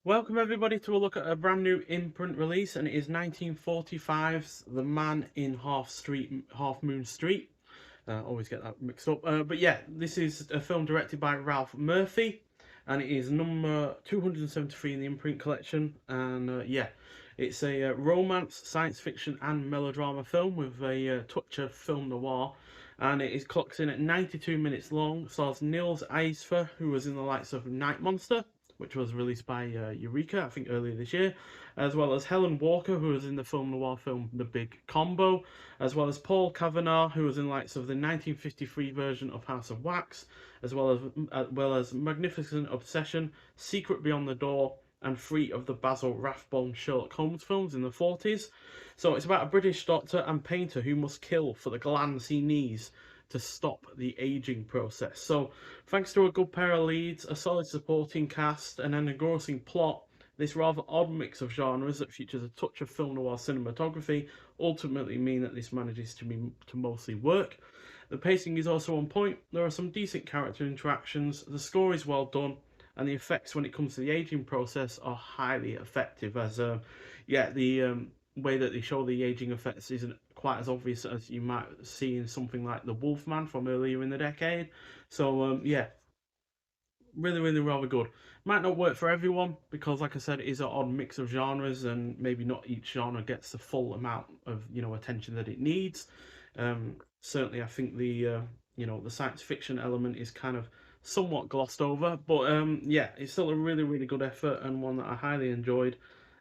Welcome everybody to a look at a brand new Imprint release, and it is 1945's The Man in Half Moon Street. Always get that mixed up. But yeah, this is a film directed by Ralph Murphy, and it is number 273 in the Imprint collection. And yeah, it's a romance, science fiction, and melodrama film with a touch of film noir. And it is clocks in at 92 minutes long. Stars Niels Eisfer, who was in the likes of Night Monster, which was released by Eureka, I think earlier this year, as well as Helen Walker, who was in the film noir film The Big Combo, as well as Paul Kavanagh, who was in lights of the 1953 version of House of Wax, as well as Magnificent Obsession, Secret Beyond the Door, and three of the Basil Rathbone Sherlock Holmes films in the 40s. So it's about a British doctor and painter who must kill for the glands he needs to stop the aging process. So, thanks to a good pair of leads, a solid supporting cast, and an engrossing plot, this rather odd mix of genres that features a touch of film noir cinematography ultimately mean that this manages to mostly work. The pacing is also on point. There are some decent character interactions. The score is well done, and the effects when it comes to the aging process are highly effective. Yeah, the way that they show the aging effects isn't quite as obvious as you might see in something like The Wolfman from earlier in the decade. So yeah, really rather good. Might not work for everyone because, like I said, it is an odd mix of genres, and maybe not each genre gets the full amount of attention that it needs. Certainly, I think the science fiction element is kind of somewhat glossed over, but yeah, it's still a really good effort and one that I highly enjoyed.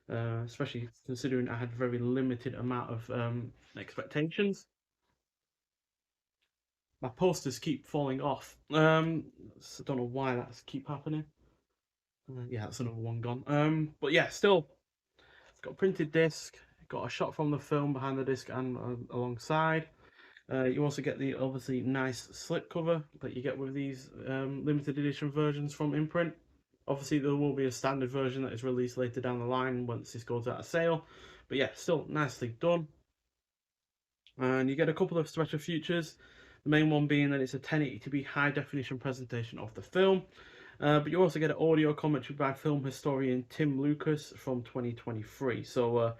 Especially considering I had very limited amount of expectations. My posters keep falling off. So I don't know why that's keep happening. Yeah, that's another one gone. But yeah, still got a printed disc. Got a shot from the film behind the disc and alongside. You also get the obviously nice slipcover that you get with these limited edition versions from Imprint. Obviously, there will be a standard version that is released later down the line once this goes out of sale. But yeah, still nicely done. And you get a couple of special features. The main one being that it's a 1080p high definition presentation of the film. But you also get an audio commentary by film historian Tim Lucas from 2023. So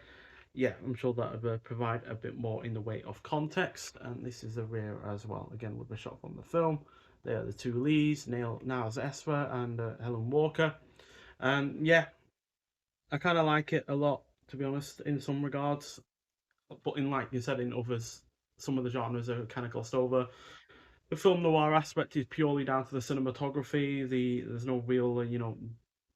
yeah, I'm sure that would provide a bit more in the way of context. And this is the rear as well, again with the shot from the film. They are the two leads, Niles Esper and Helen Walker. And yeah, I kind of like it a lot, to be honest, in some regards. But in, like you said, in others, some of the genres are kind of glossed over. The film noir aspect is purely down to the cinematography. There's no real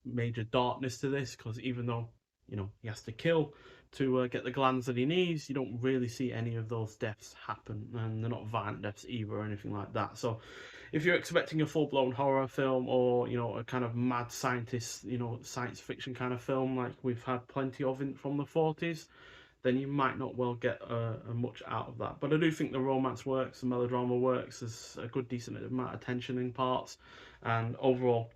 major darkness to this, because even though he has to kill to get the glands that he needs, you don't really see any of those deaths happen, and they're not violent deaths either or anything like that. So if you're expecting a full-blown horror film, or a kind of mad scientist, science fiction kind of film like we've had plenty of from the 40s, then you might not well get much out of that. But I do think the romance works, the melodrama works. There's a good, decent amount of tension in parts, and overall,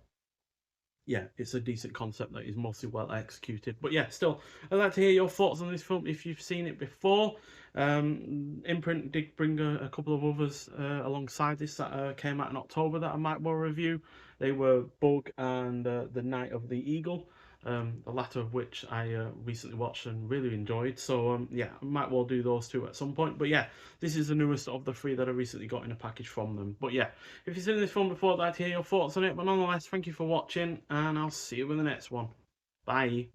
yeah, it's a decent concept that is mostly well executed. But yeah, still, I'd like to hear your thoughts on this film if you've seen it before. Imprint did bring a couple of others alongside this that came out in October that I might well review. They were Bug and The Night of the Eagle. The latter of which I recently watched and really enjoyed. So yeah, I might well do those two at some point. But yeah, this is the newest of the three that I recently got in a package from them. But yeah, if you've seen this film before, I'd like to hear your thoughts on it. But nonetheless, thank you for watching, and I'll see you in the next one. Bye.